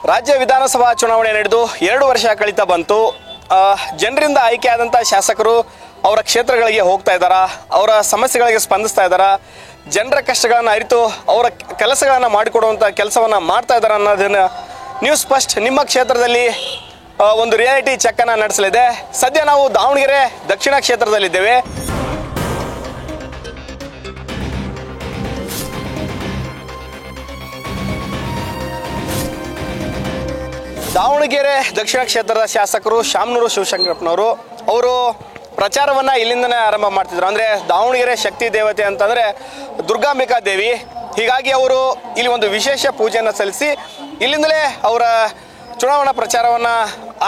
ರಾಜ್ಯ ವಿಧಾನಸಭಾ ಚುನಾವಣೆ ನಡೆದು 2 ವರ್ಷ ಕಳೀತಾ ಬಂತು. ಜನರಿಂದ ಆಯ್ಕೆಯಾದಂಥ ಶಾಸಕರು ಅವರ ಕ್ಷೇತ್ರಗಳಿಗೆ ಹೋಗ್ತಾ ಇದ್ದಾರಾ, ಅವರ ಸಮಸ್ಯೆಗಳಿಗೆ ಸ್ಪಂದಿಸ್ತಾ ಇದ್ದಾರಾ, ಜನರ ಕಷ್ಟಗಳನ್ನು ಅರಿತು ಅವರ ಕೆಲಸಗಳನ್ನು ಮಾಡಿಕೊಡುವಂಥ ಕೆಲಸವನ್ನು ಮಾಡ್ತಾ ಇದ್ದಾರೆ ಅನ್ನೋದನ್ನು ನ್ಯೂಸ್ ಫಸ್ಟ್ ನಿಮ್ಮ ಕ್ಷೇತ್ರದಲ್ಲಿ ಒಂದು ರಿಯಾಲಿಟಿ ಚೆಕ್ಕನ್ನು ನಡೆಸಲಿದೆ. ಸದ್ಯ ನಾವು ದಾವಣಗೆರೆ ದಕ್ಷಿಣ ಕ್ಷೇತ್ರದಲ್ಲಿದ್ದೇವೆ. ದಾವಣಗೆರೆ ದಕ್ಷಿಣ ಕ್ಷೇತ್ರದ ಶಾಸಕರು ಶಾಮನೂರು ಶಿವಶಂಕರಪ್ಪನವರು ಅವರು ಪ್ರಚಾರವನ್ನು ಇಲ್ಲಿಂದನೇ ಆರಂಭ ಮಾಡ್ತಿದ್ರು. ಅಂದರೆ ದಾವಣಗೆರೆ ಶಕ್ತಿ ದೇವತೆ ಅಂತಂದರೆ ದುರ್ಗಾಂಬಿಕಾ ದೇವಿ. ಹೀಗಾಗಿ ಅವರು ಇಲ್ಲಿ ಒಂದು ವಿಶೇಷ ಪೂಜೆಯನ್ನು ಸಲ್ಲಿಸಿ ಇಲ್ಲಿಂದಲೇ ಅವರ ಚುನಾವಣಾ ಪ್ರಚಾರವನ್ನು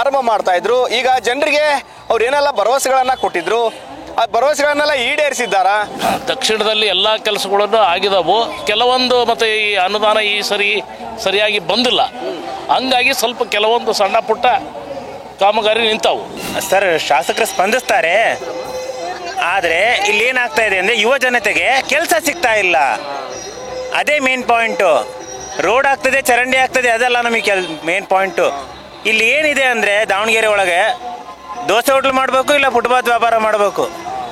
ಆರಂಭ ಮಾಡ್ತಾ ಇದ್ರು. ಈಗ ಜನರಿಗೆ ಅವ್ರು ಏನೆಲ್ಲ ಭರವಸೆಗಳನ್ನು ಕೊಟ್ಟಿದ್ರು, ಆ ಭರವಸೆಗಳನ್ನೆಲ್ಲ ಈಡೇರಿಸಿದ್ದಾರಾ? ದಕ್ಷಿಣದಲ್ಲಿ ಎಲ್ಲ ಕೆಲಸಗಳನ್ನು ಆಗಿದವು. ಕೆಲವೊಂದು ಮತ್ತು ಈ ಅನುದಾನ ಈ ಸರಿಯಾಗಿ ಬಂದಿಲ್ಲ. ಹಂಗಾಗಿ ಸ್ವಲ್ಪ ಕೆಲವೊಂದು ಸಣ್ಣ ಪುಟ್ಟ ಕಾಮಗಾರಿ ನಿಂತಾವು. ಸರ್, ಶಾಸಕರು ಸ್ಪಂದಿಸ್ತಾರೆ, ಆದರೆ ಇಲ್ಲಿ ಏನಾಗ್ತಾ ಇದೆ ಅಂದರೆ ಯುವ ಜನತೆಗೆ ಕೆಲಸ ಸಿಗ್ತಾ ಇಲ್ಲ. ಅದೇ ಮೇನ್ ಪಾಯಿಂಟು. ರೋಡ್ ಆಗ್ತದೆ, ಚರಂಡಿ ಆಗ್ತದೆ, ಅದೆಲ್ಲ ನಮಗೆ ಮೇನ್ ಪಾಯಿಂಟು. ಇಲ್ಲಿ ಏನಿದೆ ಅಂದರೆ ದಾವಣಗೆರೆ ಒಳಗೆ ದೋಸೆ ಹೋಟ್ಲು ಮಾಡಬೇಕು, ಇಲ್ಲ ಫುಟ್ಪಾತ್ ವ್ಯಾಪಾರ ಮಾಡಬೇಕು,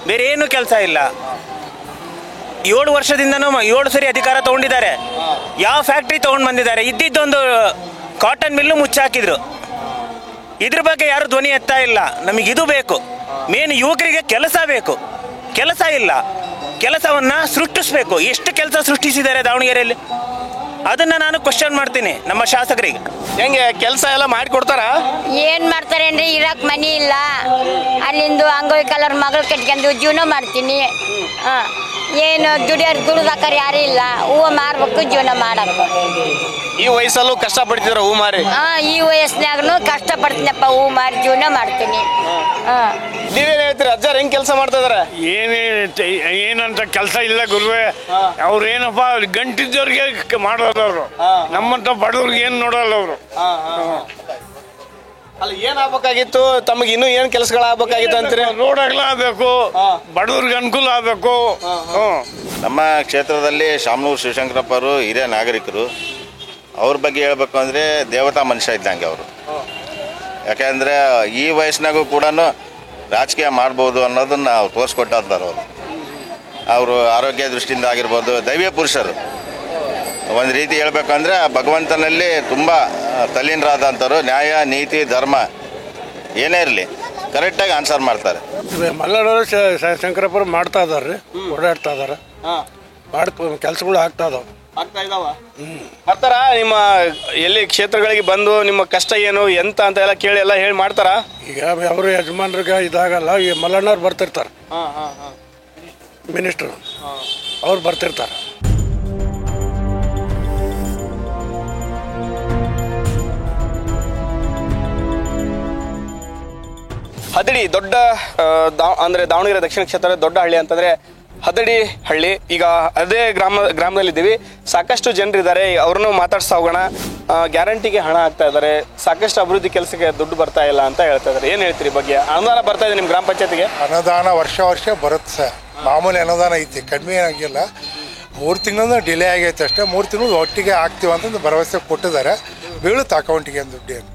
ಬೇರೆ ಏನೂ ಕೆಲಸ ಇಲ್ಲ. 7 ವರ್ಷದಿಂದನೂ 7 ಸರಿ ಅಧಿಕಾರ ತೊಗೊಂಡಿದ್ದಾರೆ. ಯಾವ ಫ್ಯಾಕ್ಟ್ರಿ ತೊಗೊಂಡು ಬಂದಿದ್ದಾರೆ? ಇದ್ದಿದ್ದೊಂದು ಕಾಟನ್ ಮಿಲ್ಲು ಮುಚ್ಚಾಕಿದ್ರು. ಇದ್ರ ಬಗ್ಗೆ ಯಾರು ಧ್ವನಿ ಎತ್ತಾ ಇಲ್ಲ. ನಮಗಿದು ಬೇಕು, ಮೇನ್ ಯುವಕರಿಗೆ ಕೆಲಸ ಬೇಕು. ಕೆಲಸ ಇಲ್ಲ, ಕೆಲಸವನ್ನು ಸೃಷ್ಟಿಸಬೇಕು. ಎಷ್ಟು ಕೆಲಸ ಸೃಷ್ಟಿಸಿದ್ದಾರೆ ದಾವಣಗೆರೆಯಲ್ಲಿ, ಅದನ್ನು ನಾನು ಕ್ವಶನ್ ಮಾಡ್ತೀನಿ ನಮ್ಮ ಶಾಸಕರಿಗೆ. ಹೆಂಗೆ ಕೆಲಸ ಎಲ್ಲ ಮಾಡಿಕೊಡ್ತಾರ? ಏನು ಮಾಡ್ತಾರೆ ಅಂದರೆ ಇರಕ್ಕೆ ಮನೆ ಇಲ್ಲ, ಅಲ್ಲಿಂದು ಅಂಗೋಳಿ ಕಲರ್ ಮಗಳು ಕಟ್ಕೊಂಡು ಜೀವನ ಮಾಡ್ತೀನಿ. ಏನು ದುಡಿದಾಕರ್ ಯಾರು ಇಲ್ಲ, ಹೂವು ಮಾರ್ಬೇಕು, ಜೀವನ ಮಾಡಬೇಕು. ಈ ವಯಸ್ಸಲ್ಲೂ ಕಷ್ಟಪಡ್ತಿದ್ರ ಹೂ ಮಾರಿ? ಈ ವಯಸ್ಸಿನಾಗೂ ಕಷ್ಟಪಡ್ತೀನಪ್ಪ, ಹೂ ಮಾರಿ ಜೀವನ ಮಾಡ್ತೀನಿ. ನೀವೇನು ಹೇಳ್ತೀರಿ? ಅಜ್ಜಾರ್ ಹೆಂಗ್ ಕೆಲಸ ಮಾಡ್ತಾ ಇದಾರೆ? ಏನಂತ ಕೆಲಸ ಇಲ್ಲ ಗುರುವೆ. ಅವ್ರೇನಪ್ಪ ಗಂಟಿದ್ದವ್ರಿಗೆ ಮಾಡೋದವ್ರು, ನಮ್ಮಂತ ಬಡವ್ರಿಗೆ ಏನು ನೋಡಲ್ಲ ಅವರು. ಅಲ್ಲ, ಏನಾಗಬೇಕಾಗಿತ್ತು ತಮಗೆ? ಇನ್ನೂ ಏನು ಕೆಲಸಗಳಾಗಬೇಕಾಗಿತ್ತು ಅಂತೀರಿ? ರೋಡ್ ಅಗಲ ಆಗಬೇಕು, ಬಡವ್ರಿಗೆ ಅನುಕೂಲ ಆಗಬೇಕು. ನಮ್ಮ ಕ್ಷೇತ್ರದಲ್ಲಿ ಶಾಮನೂರು ಶಿವಶಂಕರಪ್ಪರು ಹಿರಿಯ ನಾಗರಿಕರು. ಅವ್ರ ಬಗ್ಗೆ ಹೇಳ್ಬೇಕು ಅಂದರೆ ದೇವತಾ ಮನುಷ್ಯ ಇದ್ದಂಗೆ ಅವರು. ಯಾಕೆಂದರೆ ಈ ವಯಸ್ಸಿನಾಗೂ ಕೂಡ ರಾಜಕೀಯ ಮಾಡ್ಬೋದು ಅನ್ನೋದನ್ನು ಅವ್ರು ತೋರಿಸ್ಕೊಟ್ಟಿದ್ದಾರೆ. ಅವರು ಆರೋಗ್ಯ ದೃಷ್ಟಿಯಿಂದ ಆಗಿರ್ಬೋದು, ದೈವ ಪುರುಷರು. ಒಂದು ರೀತಿ ಹೇಳ್ಬೇಕಂದ್ರೆ ಭಗವಂತನಲ್ಲಿ ತುಂಬ ತಲ್ಲೀನರಾದಂಥವ್ರು. ನ್ಯಾಯ, ನೀತಿ, ಧರ್ಮ ಏನೇ ಇರಲಿ ಕರೆಕ್ಟಾಗಿ ಆನ್ಸರ್ ಮಾಡ್ತಾರೆ. ಮಲ್ಲಡವರು ಶಂಕರಪ್ಪರು ಮಾಡ್ತಾ ಇದಾರೆ, ಓಡಾಡ್ತಾ ಇದಾರೆ, ಕೆಲಸಗಳು ಆಗ್ತಾ ಇದಾವೆ. ಬರ್ತಾರ ನಿಮ್ಮ ಎಲ್ಲಿ ಕ್ಷೇತ್ರಗಳಿಗೆ ಬಂದು ನಿಮ್ಮ ಕಷ್ಟ ಏನು ಎಂತ ಅಂತ ಎಲ್ಲ ಕೇಳಿ ಎಲ್ಲ ಹೇಳಿ ಮಾಡ್ತಾರ? ಈಗ ಅವರು ಯಜಮಾನ್ರಿಗೆ ಇದಾಗಲ್ಲ, ಈ ಮಲ್ಲಣ್ಣವ್ರು ಬರ್ತಿರ್ತಾರೆ, ಮಿನಿಸ್ಟ್ರು ಅವ್ರು ಬರ್ತಿರ್ತಾರೆ. ಹದಡಿ ದೊಡ್ಡ ಅಂದರೆ ದಾವಣಗೆರೆ ದಕ್ಷಿಣ ಕ್ಷೇತ್ರದ ದೊಡ್ಡ ಹಳ್ಳಿ ಅಂತಂದರೆ ಹದಡಿ ಹಳ್ಳಿ. ಈಗ ಅದೇ ಗ್ರಾಮದಲ್ಲಿದ್ದೀವಿ. ಸಾಕಷ್ಟು ಜನರಿದ್ದಾರೆ, ಅವ್ರನ್ನೂ ಮಾತಾಡ್ಸ್ತಾ ಹೋಗೋಣ. ಗ್ಯಾರಂಟಿಗೆ ಹಣ ಆಗ್ತಾ ಇದ್ದಾರೆ, ಸಾಕಷ್ಟು ಅಭಿವೃದ್ಧಿ ಕೆಲಸಕ್ಕೆ ದುಡ್ಡು ಬರ್ತಾ ಇಲ್ಲ ಅಂತ ಹೇಳ್ತಾ ಇದ್ದಾರೆ. ಏನು ಹೇಳ್ತೀರಿ ಬಗ್ಗೆ? ಅನುದಾನ ಬರ್ತಾ ಇದೆ ನಿಮ್ಮ ಗ್ರಾಮ ಪಂಚಾಯತಿಗೆ? ಅನುದಾನ ವರ್ಷ ಬರುತ್ತೆ ಸರ್. ಮಾಮೂಲಿ ಅನುದಾನ ಐತಿ, ಕಡಿಮೆ ಆಗಿಲ್ಲ. 3 ತಿಂಗಳು ಡಿಲೇ ಆಗೈತೆ ಅಷ್ಟೇ. 3 ತಿಂಗಳು ಒಟ್ಟಿಗೆ ಆಗ್ತೀವಿ ಅಂತಂದು ಭರವಸೆ ಕೊಟ್ಟಿದ್ದಾರೆ. ಬೀಳುತ್ತೆ ಅಕೌಂಟಿಗೆ ದುಡ್ಡೇನು.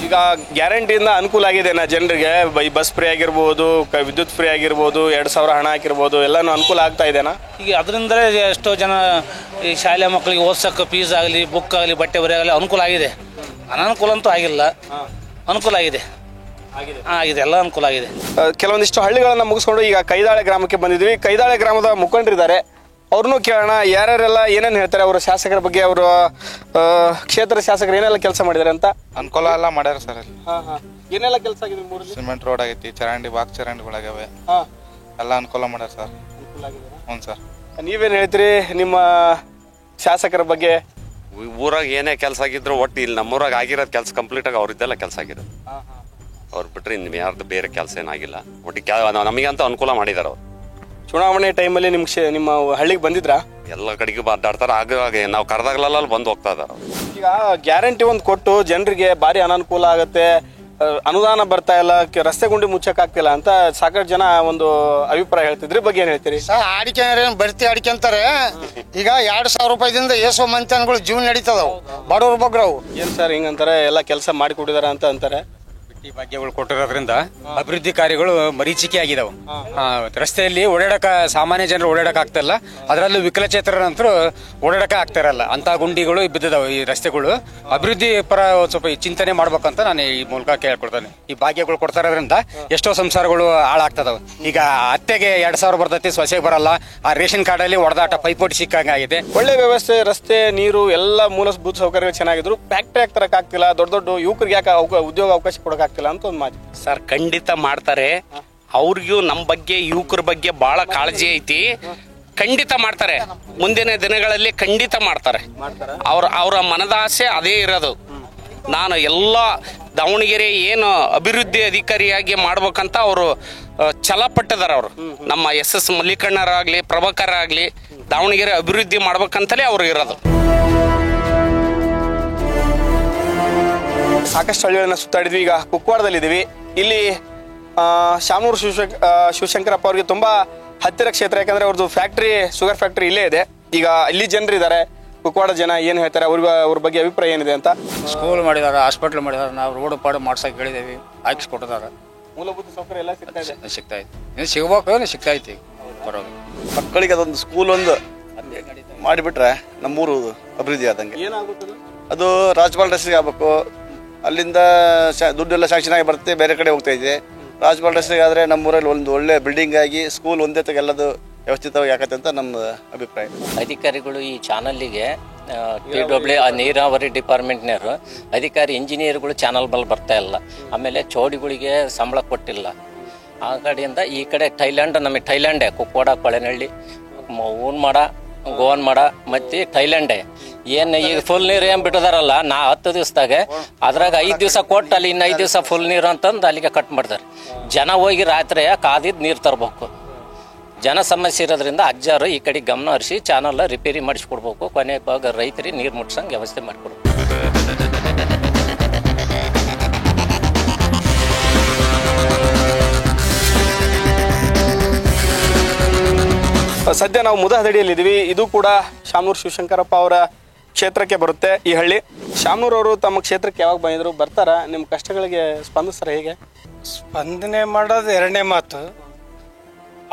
ಈಗ ಗ್ಯಾರಂಟಿಯಿಂದ ಅನುಕೂಲ ಆಗಿದೆ ಜನರಿಗೆ? ಬಸ್ ಫ್ರೀ ಆಗಿರ್ಬೋದು, ವಿದ್ಯುತ್ ಫ್ರೀ ಆಗಿರ್ಬೋದು, 2,000 ಹಣ ಹಾಕಿರ್ಬೋದು, ಎಲ್ಲನೂ ಅನುಕೂಲ ಆಗ್ತಾ ಇದೆನಾ? ಈಗ ಅದರಿಂದಲೇ ಎಷ್ಟೋ ಜನ ಈ ಶಾಲೆ ಮಕ್ಕಳಿಗೆ ಓದ್ಸೋಕ್ಕೆ ಫೀಸ್ ಆಗಲಿ, ಬುಕ್ ಆಗಲಿ, ಬಟ್ಟೆ ಬರೆ ಆಗಲಿ ಅನುಕೂಲ ಆಗಿದೆ. ಅನಾನುಕೂಲ ಅಂತೂ ಆಗಿಲ್ಲ, ಅನುಕೂಲ ಆಗಿದೆ. ಆಗಿದೆ, ಎಲ್ಲ ಅನುಕೂಲ ಆಗಿದೆ. ಕೆಲವೊಂದಿಷ್ಟು ಹಳ್ಳಿಗಳನ್ನು ಮುಗಿಸ್ಕೊಂಡು ಈಗ ಕೈದಾಳೆ ಗ್ರಾಮಕ್ಕೆ ಬಂದಿದ್ವಿ. ಕೈದಾಳೆ ಗ್ರಾಮದ ಮುಖಂಡರಿದ್ದಾರೆ, ಅವ್ರನ್ನೂ ಕೇಳೋಣ. ಯಾರ್ಯಾರೆಲ್ಲ ಏನೇನು ಹೇಳ್ತಾರೆ ಅವರ ಶಾಸಕರ ಬಗ್ಗೆ, ಅವರ ಕ್ಷೇತ್ರ ಶಾಸಕರು ಏನೆಲ್ಲ ಕೆಲಸ ಮಾಡಿದ್ದಾರೆ ಅಂತ. ಅನುಕೂಲ ಎಲ್ಲ ಮಾಡ್ಯಾರ ಸರ್. ಏನೆಲ್ಲ ಕೆಲಸ ಆಗಿದೆ? ಸಿಮೆಂಟ್ ರೋಡ್ ಆಗೈತಿ, ಬಾಕ್ ಚರಂಡಿಗಳಾಗವೆ, ಎಲ್ಲ ಅನುಕೂಲ ಮಾಡ್ಯಾರ ಸರ್. ಹ್ಞೂ ಸರ್. ನೀವೇನು ಹೇಳ್ತೀರಿ ನಿಮ್ಮ ಶಾಸಕರ ಬಗ್ಗೆ? ಊರಾಗ ಏನೇ ಕೆಲಸ ಆಗಿದ್ರು ಒಟ್ಟು ಇಲ್ಲಿ ನಮ್ಮೂರಾಗ ಆಗಿರೋದು ಕೆಲಸ ಕಂಪ್ಲೀಟಾಗಿ ಅವ್ರಿದ್ದೆಲ್ಲ ಕೆಲಸ ಆಗಿರೋದು. ಅವ್ರು ಬಿಟ್ರೆ ಇನ್ನು ಯಾರ್ದು ಬೇರೆ ಕೆಲಸ ಏನಾಗಿಲ್ಲ. ಒಟ್ಟಿಗೆ ನಮಗಂತೂ ಅನುಕೂಲ ಮಾಡಿದಾರೆ ಅವ್ರು. ಚುನಾವಣೆ ಟೈಮಲ್ಲಿ ನಿಮ್ಮ ಹಳ್ಳಿಗೆ ಬಂದಿದ್ರಾ? ಎಲ್ಲ ಕಡೆಗೂ ಅಡ್ಡಾಡ್ತಾರೆ. ಆಗ ನಾವು ಕರೆದಾಗಲೆಲ್ಲ ಬಂದು ಹೋಗ್ತಾ ಇದಾರೆ. ಈಗ ಗ್ಯಾರಂಟಿ ಒಂದು ಕೊಟ್ಟು ಜನರಿಗೆ ಭಾರಿ ಅನಾನುಕೂಲ ಆಗುತ್ತೆ, ಅನುದಾನ ಬರ್ತಾ ಇಲ್ಲ, ರಸ್ತೆ ಗುಂಡಿ ಮುಚ್ಚಕ್ಕಾಗ್ತಿಲ್ಲ ಅಂತ ಸಾಕಷ್ಟು ಜನ ಒಂದು ಅಭಿಪ್ರಾಯ ಹೇಳ್ತಿದ್ರಿ. ಬಗ್ಗೆ ಏನ್ ಹೇಳ್ತೀರಿ? ಅಡಿಕೆ ಬರ್ತಿ ಅಡಿಕೆ ಅಂತಾರೆ. ಈಗ 2,000 ರೂಪಾಯಿದಿಂದ ಏಸೋ ಮಂಚನ್ಗಳು ಜೀವನ ನಡೀತದವು, ಬಡವ್ರ ಬಗ್ರವು. ಏನ್ ಸರ್ ಹಿಂಗಂತಾರೆ, ಎಲ್ಲ ಕೆಲಸ ಮಾಡಿ ಕೊಟ್ಟಿದಾರ ಅಂತ ಅಂತಾರೆ. ಭಾಗ್ಯಗಳು ಕೊಟ್ಟಿರೋದ್ರಿಂದ ಅಭಿವೃದ್ಧಿ ಕಾರ್ಯಗಳು ಮರೀಚಿಕೆ ಆಗಿದಾವೆ. ರಸ್ತೆಯಲ್ಲಿ ಓಡಾಡಕ ಸಾಮಾನ್ಯ ಜನರು ಓಡಾಡಕ್ ಆಗ್ತಾ ಇಲ್ಲ, ಅದರಲ್ಲೂ ವಿಕಲಚೇತನರಂತರೂ ಓಡಾಡಕ ಆಗ್ತಾ ಇರಲ್ಲ. ಅಂತ ಗುಂಡಿಗಳು ಬಿದ್ದಿದಾವೆ ಈ ರಸ್ತೆಗಳು. ಅಭಿವೃದ್ಧಿ ಪರ ಸ್ವಲ್ಪ ಚಿಂತನೆ ಮಾಡ್ಬೇಕಂತ ನಾನು ಈ ಮೂಲಕ ಕೇಳ್ಕೊಡ್ತೇನೆ. ಈ ಭಾಗ್ಯಗಳು ಕೊಡ್ತಾ ಇರೋದ್ರಿಂದ ಎಷ್ಟೋ ಸಂಸಾರಗಳು ಹಾಳಾಗ್ತದವು. ಈಗ ಅತ್ತೆಗೆ 2,000 ಬರ್ತೈತಿ, ಸೊಸೆಗೆ ಬರಲ್ಲ. ಆ ರೇಷನ್ ಕಾರ್ಡಲ್ಲಿ ಹೊಡೆದಾಟ ಪೈಪೋಟಿ ಸಿಕ್ಕಂಗಾಗಿದೆ. ಒಳ್ಳೆ ವ್ಯವಸ್ಥೆ, ರಸ್ತೆ, ನೀರು ಎಲ್ಲ ಮೂಲಭೂತ ಸೌಕರ್ಯಗಳು ಚೆನ್ನಾಗಿದ್ರು, ಫ್ಯಾಕ್ಟ್ರಿ ಹಾಕ್ತರಕ್ ಆಗ್ತಿಲ್ಲ, ದೊಡ್ಡ ದೊಡ್ಡ ಯುವಕರಿಗೆ ಯಾಕೆ ಉದ್ಯೋಗ ಅವಕಾಶ ಕೊಡಕ್ ಆಗ್ತಿಲ್ಲ ಅಂತ ಒಂದು ಮಾತು. ಸರ್ ಖಂಡಿತ ಮಾಡ್ತಾರೆ. ಅವ್ರಿಗೂ ನಮ್ಮ ಬಗ್ಗೆ ಯುವಕರ ಬಗ್ಗೆ ಬಹಳ ಕಾಳಜಿ ಐತಿ. ಖಂಡಿತ ಮಾಡ್ತಾರೆ, ಮುಂದಿನ ದಿನಗಳಲ್ಲಿ ಖಂಡಿತ ಮಾಡ್ತಾರೆ. ಅವರ ಮನದಾಸೆ ಅದೇ ಇರೋದು. ನಾನು ಎಲ್ಲ ದಾವಣಗೆರೆ ಏನು ಅಭಿವೃದ್ಧಿ ಅಧಿಕಾರಿಯಾಗಿ ಮಾಡ್ಬೇಕಂತ ಅವರು ಛಲಪಟ್ಟಿದ್ದಾರೆ. ಅವರು ನಮ್ಮ SS ಮಲ್ಲಿಕಣ್ಣರಾಗ್ಲಿ, ಪ್ರಭಾಕರ್ ಆಗ್ಲಿ, ದಾವಣಗೆರೆ ಅಭಿವೃದ್ಧಿ ಮಾಡ್ಬೇಕಂತಲೇ ಅವ್ರು ಇರೋದು. ಸಾಕಷ್ಟು ಹಳ್ಳಿಗಳನ್ನ ಸುತ್ತಾಡಿದ್ವಿ. ಈಗ ಕುಕ್ವಾಡದಲ್ಲಿದ್ದೀವಿ. ಇಲ್ಲಿ ಶಾಮನೂರು ಶಿವಶಂಕರಪ್ಪ ಅವ್ರಿಗೆ ತುಂಬಾ ಹತ್ತಿರ ಕ್ಷೇತ್ರ, ಯಾಕಂದ್ರೆ ಅವ್ರದ್ದು ಫ್ಯಾಕ್ಟ್ರಿ, ಶುಗರ್ ಫ್ಯಾಕ್ಟ್ರಿ ಇಲ್ಲೇ ಇದೆ. ಈಗ ಇಲ್ಲಿ ಜನರಿದ್ದಾರೆ, ಕುಕ್ವಾಡ ಜನ ಏನು ಹೇಳ್ತಾರೆ, ಅವ್ರ ಬಗ್ಗೆ ಅಭಿಪ್ರಾಯ ಏನಿದೆ ಅಂತ. ಸ್ಕೂಲ್ ಮಾಡಿದಾರೆ, ಹಾಸ್ಪಿಟ್ಲ್ ಮಾಡಿದಾರೆ, ನಾವು ರೋಡ್ ಪಾಡು ಮಾಡ್ಸಕ್ ಹೇಳಿದೇವಿ, ಹಾಕಿಸ್ಕೊಟ್ಟಿದ್ದಾರೆ. ಮೂಲಭೂತ ಸೌಕರ್ಯ ಎಲ್ಲ ಸಿಗ್ತಾ ಐತಿ, ಇನ್ನು ಸಿಗ್ಬೇಕು, ಸಿಗ್ತಾ ಐತಿ. ಮಕ್ಕಳಿಗೆ ಅದೊಂದು ಸ್ಕೂಲ್ ಒಂದು ಮಾಡಿಬಿಟ್ರೆ ನಮ್ಮೂರು ಅಭಿವೃದ್ಧಿ ಆದಂಗೆ. ಏನಾಗುತ್ತದೆ ಅದು ರಾಜ್ಪಾಲ್ ರಸ್ತೆಗೆ ಆಗ್ಬೇಕು. ಅಲ್ಲಿಂದ ದುಡ್ಡೆಲ್ಲ ಶಾಂಕ್ಷನ್ ಆಗಿ ಬರುತ್ತೆ, ಬೇರೆ ಕಡೆ ಹೋಗ್ತಾ ಇದೆ. ರಾಜ್ಪಾಲ್ ರಸ್ತೆಗೆ ಆದರೆ ನಮ್ಮೂರಲ್ಲಿ ಒಂದು ಒಳ್ಳೆ ಬಿಲ್ಡಿಂಗ್ ಆಗಿ ಸ್ಕೂಲ್ ಒಂದೇ ಎಲ್ಲದು ವ್ಯವಸ್ಥಿತವಾಗಿ ಆಗತ್ತೆ ಅಂತ ನಮ್ಮ ಅಭಿಪ್ರಾಯ. ಅಧಿಕಾರಿಗಳು ಈ ಚಾನಲ್ಗೆ TW ನೀರಾವರಿ ಡಿಪಾರ್ಟ್ಮೆಂಟ್ನವರು ಅಧಿಕಾರಿ ಇಂಜಿನಿಯರ್ಗಳು ಚಾನಲ್ ಬಲ್ ಬರ್ತಾ ಇಲ್ಲ. ಆಮೇಲೆ ಚೌಡಿಗಳಿಗೆ ಸಂಬಳ ಕೊಟ್ಟಿಲ್ಲ. ಆ ಕಡೆಯಿಂದ ಈ ಕಡೆ ನಮಗೆ ಥೈಲ್ಯಾಂಡೇ, ಕುಕ್ವಾಡ, ಕೊಳೆನಹಳ್ಳಿ, ಊನ್ಮಾಡ, ಗೋವನ್ಮಾಡ ಮತ್ತು ಥೈಲ್ಯಾಂಡೇ. ಏನು ಈಗ ಫುಲ್ ನೀರು ಏನು ಬಿಟ್ಟಿದಾರಲ್ಲ, 10 ದಿವಸದಾಗ ಅದ್ರಾಗ 5 ದಿವಸ ಕೊಟ್ಟು ಅಲ್ಲಿ ಇನ್ನು 5 ದಿವಸ ಫುಲ್ ನೀರು ಅಂತಂದು ಅಲ್ಲಿಗೆ ಕಟ್ ಮಾಡ್ತಾರೆ. ಜನ ಹೋಗಿ ರಾತ್ರಿ ಕಾದಿದ್ದು ನೀರು ತರಬೇಕು. ಜನ ಸಮಸ್ಯೆ ಇರೋದ್ರಿಂದ ಅಜ್ಜಾರು ಈ ಕಡೆ ಗಮನ ಹರಿಸಿ ಚಾನಲ್ ರಿಪೇರಿ ಮಾಡಿಸ್ಕೊಡ್ಬೇಕು. ಕೊನೆಗೆ ರೈತರಿಗೆ ನೀರು ಮುಟ್ಸಂಗೆ ವ್ಯವಸ್ಥೆ ಮಾಡಿಕೊಡ್ಬೇಕು. ಸದ್ಯ ನಾವು ಮುದಹದಡಿಯಲ್ಲಿದ್ದೀವಿ. ಇದು ಕೂಡ ಶಾಮನೂರು ಶಿವಶಂಕರಪ್ಪ ಅವರ ಕ್ಷೇತ್ರಕ್ಕೆ ಬರುತ್ತೆ ಈ ಹಳ್ಳಿ. ಶಾಮನೂರವರು ತಮ್ಮ ಕ್ಷೇತ್ರಕ್ಕೆ ಯಾವಾಗ ಬಂದಿದ್ರು, ಬರ್ತಾರ, ನಿಮ್ಮ ಕಷ್ಟಗಳಿಗೆ ಸ್ಪಂದಿಸ್ತಾರೆ ಹೇಗೆ? ಸ್ಪಂದನೆ ಮಾಡೋದು ಎರಡನೇ ಮಾತು.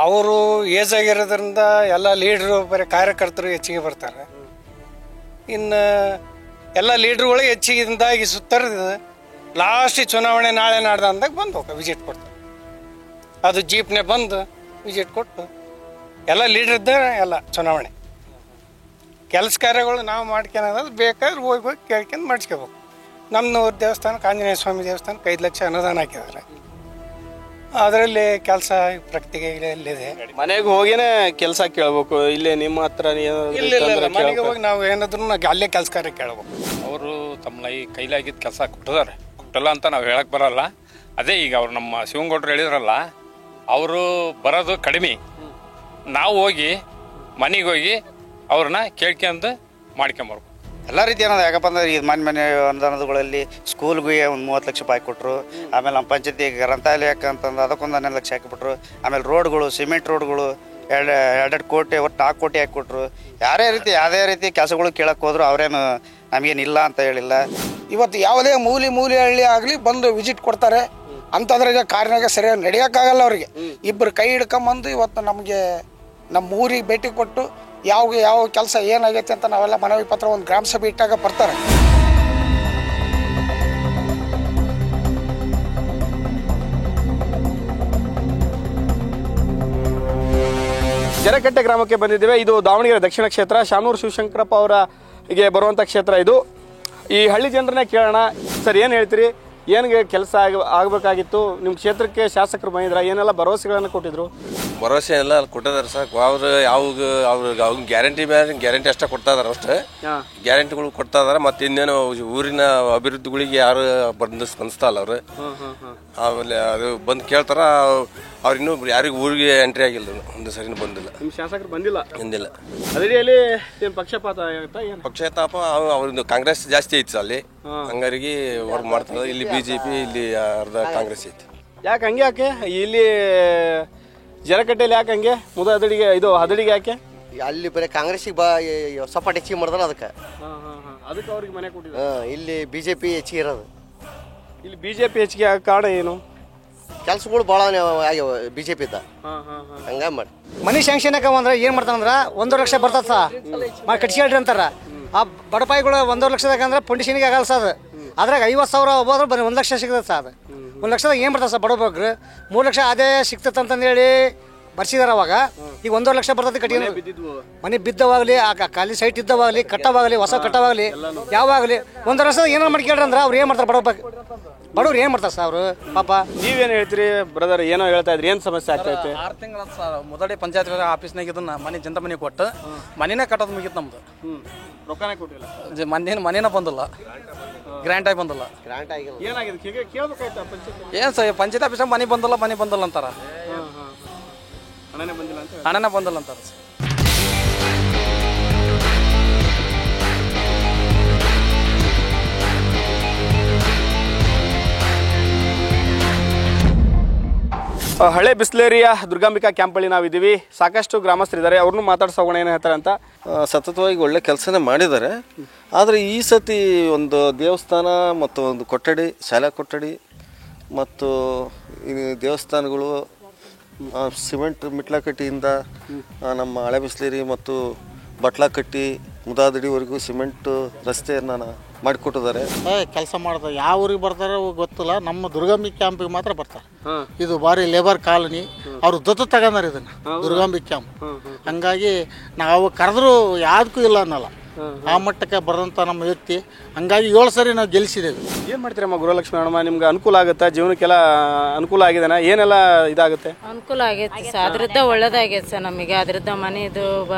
ಅವರು ಏಜ್ ಆಗಿರೋದ್ರಿಂದ ಎಲ್ಲ ಲೀಡ್ರು ಬರೀ ಕಾರ್ಯಕರ್ತರು ಹೆಚ್ಚಿಗೆ ಬರ್ತಾರೆ. ಇನ್ನು ಎಲ್ಲ ಲೀಡ್ರುಗಳು ಹೆಚ್ಚಿಗಿಂದಾಗಿ ಸುತ್ತರಿದು ಲಾಸ್ಟ್ ಚುನಾವಣೆ ನಾಳೆ ನಾಡ್ದು ಅಂದಾಗ ಬಂದು ವಿಸಿಟ್ ಕೊಡ್ತಾರೆ. ಅದು ಜೀಪ್ನೇ ಬಂದು ವಿಸಿಟ್ ಕೊಟ್ಟು ಎಲ್ಲ ಲೀಡ್ರ್ ಇದ್ದಾರೆ. ಎಲ್ಲ ಚುನಾವಣೆ ಕೆಲಸ ಕಾರ್ಯಗಳು ನಾವು ಮಾಡ್ಕೊಳೋದು ಬೇಕಾದ್ರೆ ಹೋಗಿ ಕೇಳ್ಕೊಂಡು ಮಾಡಿಸ್ಕೋಬೇಕು. ನಮ್ಮ ದೇವಸ್ಥಾನಕ್ಕೆ, ಆಂಜನೇಯ ಸ್ವಾಮಿ ದೇವಸ್ಥಾನಕ್ಕೆ 5 ಲಕ್ಷ ಅನುದಾನ ಹಾಕಿದ್ದಾರೆ. ಅದರಲ್ಲಿ ಕೆಲಸ ಪ್ರಗತಿಗೆ ಇಲ್ಲಿದೆ. ಮನೆಗೆ ಹೋಗಿನೇ ಕೆಲಸ ಕೇಳ್ಬೇಕು. ಇಲ್ಲೇ ನಿಮ್ಮ ಹತ್ರ ಇಲ್ಲ, ಮನೆಗೆ ಹೋಗಿ ನಾವು ಏನಾದ್ರೂ ಅಲ್ಲೇ ಕೆಲಸ ಕಾರ್ಯ ಕೇಳ್ಬೇಕು. ಅವರು ತಮ್ಮ ಕೈಲಾಗಿದ್ದ ಕೆಲಸ ಕೊಟ್ಟಿದ್ದಾರೆ, ಕೊಟ್ಟಲ್ಲ ಅಂತ ನಾವು ಹೇಳಕ್ ಬರಲ್ಲ. ಅದೇ ಈಗ ಅವ್ರು ನಮ್ಮ ಶಿವಂಗೌಡರು ಹೇಳಿದ್ರಲ್ಲ, ಅವರು ಬರೋದು ಕಡಿಮೆ. ನಾವು ಹೋಗಿ ಮನೆಗೆ ಹೋಗಿ ಅವ್ರನ್ನ ಕೇಳ್ಕೊಂಡು ಮಾಡ್ಕೊಂಬರ್ಬೇಕು. ಎಲ್ಲ ರೀತಿ ಅನ್ನೋದು. ಯಾಕಪ್ಪ ಅಂದ್ರೆ ಈ ಮನೆ ಅನುದಾನಗಳಲ್ಲಿ ಸ್ಕೂಲ್ಗೆ ಒಂದು 30 ಲಕ್ಷ ರೂಪಾಯಿ ಕೊಟ್ಟರು. ಆಮೇಲೆ ನಮ್ಮ ಪಂಚಾಯತಿ ಗ್ರಂಥಾಲಯಕ್ಕೆ ಅಂತಂದು ಅದಕ್ಕೊಂದು 12 ಲಕ್ಷ ಹಾಕಿಬಿಟ್ರು. ಆಮೇಲೆ ರೋಡ್ಗಳು, ಸಿಮೆಂಟ್ ರೋಡ್ಗಳು 2 ಕೋಟಿ, ಒಟ್ಟು 4 ಕೋಟಿ ಹಾಕಿಕೊಟ್ರು. ಯಾವುದೇ ರೀತಿ ಕೆಲಸಗಳು ಕೇಳಕ್ಕೆ ಹೋದ್ರು ಅವ್ರೇನು ನಮಗೇನಿಲ್ಲ ಅಂತ ಹೇಳಿಲ್ಲ. ಇವತ್ತು ಯಾವುದೇ ಮೂಲಿ ಹಳ್ಳಿ ಆಗಲಿ ಬಂದು ವಿಸಿಟ್ ಕೊಡ್ತಾರೆ. ಅಂಥದ್ರಾಗ ಕಾರ್ನಾಗ ಸರಿಯಾಗಿ ನಡೆಯೋಕ್ಕಾಗಲ್ಲ ಅವ್ರಿಗೆ. ಇಬ್ಬರು ಕೈ ಹಿಡ್ಕೊಂಬಂದು ಇವತ್ತು ನಮಗೆ ನಮ್ಮ ಊರಿಗೆ ಭೇಟಿ ಕೊಟ್ಟು ಯಾವ ಕೆಲಸ ಏನಾಗೈತೆ ಅಂತ ನಾವೆಲ್ಲ ಮನವಿ ಪತ್ರ ಒಂದು ಗ್ರಾಮ ಸಭೆ ಇಟ್ಟಾಗ ಬರ್ತಾರೆ. ಜರಕಟ್ಟೆ ಗ್ರಾಮಕ್ಕೆ ಬಂದಿದ್ದೇವೆ. ಇದು ದಾವಣಗೆರೆ ದಕ್ಷಿಣ ಕ್ಷೇತ್ರ, ಶಾಮನೂರು ಶಿವಶಂಕರಪ್ಪ ಅವರಿಗೆ ಬರುವಂಥ ಕ್ಷೇತ್ರ ಇದು. ಈ ಹಳ್ಳಿ ಜನರನ್ನೇ ಕೇಳೋಣ. ಸರ್, ಏನು ಹೇಳ್ತೀರಿ? ಏನಿಗೆ ಕೆಲಸ ಆಗಬೇಕಾಗಿತ್ತು? ನಿಮ್ಮ ಕ್ಷೇತ್ರಕ್ಕೆ ಶಾಸಕರು ಬಂದಿದ್ರ, ಏನೆಲ್ಲ ಭರವಸೆಗಳನ್ನು ಕೊಟ್ಟಿದ್ರು? ಭರವಸೆ ಎಲ್ಲ ಕೊಟ್ಟಿದ್ದಾರೆ ಸರ್. ಅವ್ರು ಗ್ಯಾರಂಟಿ ಅಷ್ಟೇ ಕೊಡ್ತಾ ಇದಾರೆ. ಅಷ್ಟೇ ಗ್ಯಾರಂಟಿಗಳು ಕೊಡ್ತಾ ಇದಾರೆ. ಮತ್ತೆ ಇನ್ನೇನು ಊರಿನ ಅಭಿವೃದ್ಧಿಗಳಿಗೆ ಯಾರು ಬಂದು ಸ್ಪಂದಿಸ್ತಾ ಇಲ್ಲ ಅವ್ರು. ಆಮೇಲೆ ಅದು ಬಂದು ಕೇಳ್ತಾರ ಅವ್ರು ಇನ್ನೂ ಯಾರಿಗೂ ಊರಿಗೆ ಎಂಟ್ರಿ ಆಗಿಲ್ಲ ಒಂದು ಸರಿನೂ ಬಂದಿಲ್ಲ. ನಿಮ್ಮ ಶಾಸಕರು ಬಂದಿಲ್ಲ ಬಂದಿಲ್ಲ. ಅದರಲ್ಲಿ ಏನು ಪಕ್ಷಪಾತ ಆಗುತ್ತಾ ಏನು? ಪಕ್ಷತಾಪ ಅವ್ರದ್ದು ಕಾಂಗ್ರೆಸ್ ಜಾಸ್ತಿ ಐತಿ ಅಲ್ಲಿ, ಹಂಗಾರಿಗೆ ವರ್ಕ್ ಮಾಡ್ತಾರೆ. ಇಲ್ಲಿ BJP, ಇಲ್ಲಿ ಅರ್ಧ ಕಾಂಗ್ರೆಸ್ ಐತಿ. ಯಾಕೆ ಹಂಗೆ ಯಾಕೆ ಇಲ್ಲಿ ಜರಕಟ್ಟೆಯಲ್ಲಿ ಯಾಕೆ ಹಂಗೆ ಹದಡಿಗೆ ಯಾಕೆ ಅಲ್ಲಿ ಬರೀ ಕಾಂಗ್ರೆಸ್ಸಿಗೆ ಸಪಾಟ್ ಹೆಚ್ಚಿಗೆ ಮಾಡಿದ್ರೆ ಅದಕ್ಕೆ ಅವ್ರಿಗೆ ಮನೆ ಕೊಟ್ಟಿದ್ದಾರೆ. ಇಲ್ಲಿ BJP ಹೆಚ್ಚಿಗೆ ಇರೋದು. ಇಲ್ಲಿ BJP ಹೆಚ್ಚಿಗೆ ಕಾರಣ ಏನು? ಕೆಲಸಗಳು ಭಾಳ ಆಗ್ಯಾವ BJP ಇದ್ದ ಹಂಗ ಮಾಡಿ. ಮನಿ ಸ್ಯಾಂಕ್ಷನ್ ಅಂದ್ರೆ ಏನು ಮಾಡ್ತಾನಂದ್ರೆ 1 ಲಕ್ಷ ಬರ್ತದ ಸಾ ಕಟ್ಸ್ಕೊಳ್ರಿ ಅಂತಾರ. ಆ ಬಡಪಾಯಿಗಳು 1 ಲಕ್ಷದಾಗ ಅಂದ್ರೆ ಪೊಂಡಿಷನಿಗೆ ಆಗಲ್ಲ ಸರ್. ಅದು ಅದ್ರಾಗ 50,000 ಹೋದ್ರೆ ಬರೀ 1 ಲಕ್ಷ ಸಿಗ್ತದೆ ಸರ್. ಅದು 1 ಲಕ್ಷದಾಗ ಏನು ಬರ್ತದೆ ಸರ್ ಬಡಬಗ್ರು 3 ಲಕ್ಷ ಅದೇ ಸಿಗ್ತದೆ ಅಂತಂದೇಳಿ ಬರ್ಸಿದಾರ. ಅವಾಗ ಈಗ 1.5 ಲಕ್ಷ ಬರ್ತದೆ ಕಟ್ಟಿ ಮನೆ ಬಿದ್ದವಾಗಲಿ, ಖಾಲಿ ಸೈಟ್ ಇದ್ದವಾಗಲಿ, ಕಟ್ಟವಾಗಲಿ, ಹೊಸ ಕಟ್ಟವಾಗಲಿ, ಯಾವಾಗಲಿ 1 ವರ್ಷದ ಏನಾರು ಮಾಡ್ಕೇಳ್ರಿ ಅಂದ್ರೆ ಅವ್ರು ಏನು ಮಾಡ್ತಾರೆ ಬಡವ್ರು ಏನು ಮಾಡ್ತಾರೆ ಸರ್ ಅವರು ಪಾಪ. ನೀವೇನು ಹೇಳ್ತೀರಿ ಬ್ರದರ್? ಏನೋ ಹೇಳ್ತಾ ಇದ್ರಿ, ಏನು ಸಮಸ್ಯೆ ಆಗ್ತೈತೆ? 6 ತಿಂಗಳ ಸರ್ ಮೊದಲೇ ಪಂಚಾಯತ್ ಆಫೀಸ್ನಾಗ ಇದನ್ನ ಮನೆ ಜಂತ ಮನೆ ಕೊಟ್ಟು ಮನೆನೇ ಕಟ್ಟೋದು ಮುಗಿತು ನಮ್ದು. ರೊಕ್ಕನೇ ಕೊಟ್ಟಿಲ್ಲ, ಮನೇನ ಬಂದಿಲ್ಲ, ಗ್ರ್ಯಾಂಟ್ ಆಗಿ ಬಂದಿಲ್ಲ. ಏನಾಗಿದೆ ಕೇಳ್ಬೇಕಾಯ್ತಾ ಪಂಚಾಯತ್? ಏನು ಸರ್ ಪಂಚಾಯತ್ ಆಫೀಸಾಗ ಮನೆ ಬಂದಿಲ್ಲ ಅಂತಾರ. ಹಣನೇ ಬಂದಿಲ್ಲ ಅಂತ ಹಣನೇ ಬಂದಿಲ್ಲ ಅಂತಾರ ಸರ್. ಹಳೆ ಬಿಸ್ಲೇರಿಯ ದುರ್ಗಾಂಬಿಕಾ ಕ್ಯಾಂಪಲ್ಲಿ ನಾವಿದ್ದೀವಿ. ಸಾಕಷ್ಟು ಗ್ರಾಮಸ್ಥರಿದ್ದಾರೆ, ಅವ್ರನ್ನೂ ಮಾತಾಡ್ಸೋಣ ಏನು ಹೇಳ್ತಾರೆ ಅಂತ. ಸತತವಾಗಿ ಒಳ್ಳೆ ಕೆಲಸನೇ ಮಾಡಿದ್ದಾರೆ. ಆದರೆ ಈ ಸತಿ ಒಂದು ದೇವಸ್ಥಾನ ಮತ್ತು ಒಂದು ಕೊಠಡಿ, ಶಾಲಾ ಕೊಠಡಿ ಮತ್ತು ಈ ದೇವಸ್ಥಾನಗಳು ಸಿಮೆಂಟ್ ಮಿಟ್ಲಾಕಟ್ಟಿಯಿಂದ ನಮ್ಮ ಹಳೆ ಬಿಸ್ಲೇರಿ ಮತ್ತು ಬಟ್ಲಾಕಟ್ಟಿ ಮುದಾದಡಿವರೆಗೂ ಸಿಮೆಂಟ್ ರಸ್ತೆಯನ್ನು ಮಾಡಿಕೊಟ್ಟಿದ್ದಾರೆ. ಕೆಲಸ ಮಾಡ್ತಾರೆ. ಯಾವ ಊರಿಗೆ ಬರ್ತಾರೆ ಗೊತ್ತಿಲ್ಲ. ನಮ್ಮ ದುರ್ಗಾಂಬಿ ಕ್ಯಾಂಪಿಗೆ ಮಾತ್ರ ಬರ್ತಾರೆ. ಇದು ಭಾರಿ ಲೇಬರ್ ಕಾಲನಿ. ಅವರು ದತ್ತು ತಗೊಂಡಾರ ಇದನ್ನ ದುರ್ಗಾಂಬಿ ಕ್ಯಾಂಪ್. ಹಂಗಾಗಿ ನಾವು ಕರೆದ್ರು ಯಾವ್ದಕ್ಕೂ ಇಲ್ಲ ಅನ್ನಲ್ಲ. ಆ ಮಟ್ಟಕ್ಕೆ ಬರೋಂಥ ನಮ್ಮ ವ್ಯಕ್ತಿ. ಹಂಗಾಗಿ 7 ಸರಿ ನಾವು ಗೆಲ್ಲಿಸಿದ್ದೇವೆ. ಏನು ಮಾಡ್ತೀರಮ್ಮ ಗೃಹಲಕ್ಷ್ಮಿ ಅಣ್ಣಮ್ಮ? ನಿಮ್ಗೆ ಅನುಕೂಲ ಆಗುತ್ತಾ? ಜೀವನಕ್ಕೆಲ್ಲ ಅನುಕೂಲ ಆಗಿದೆನಾ? ಏನೆಲ್ಲ ಇದಾಗುತ್ತೆ? ಅನುಕೂಲ ಆಗೈತೆ ಸರ್. ಅದರಿಂದ ಒಳ್ಳೇದಾಗೈತೆ ಸರ್ ನಮಗೆ. ಅದರಿಂದ ಮನೆದು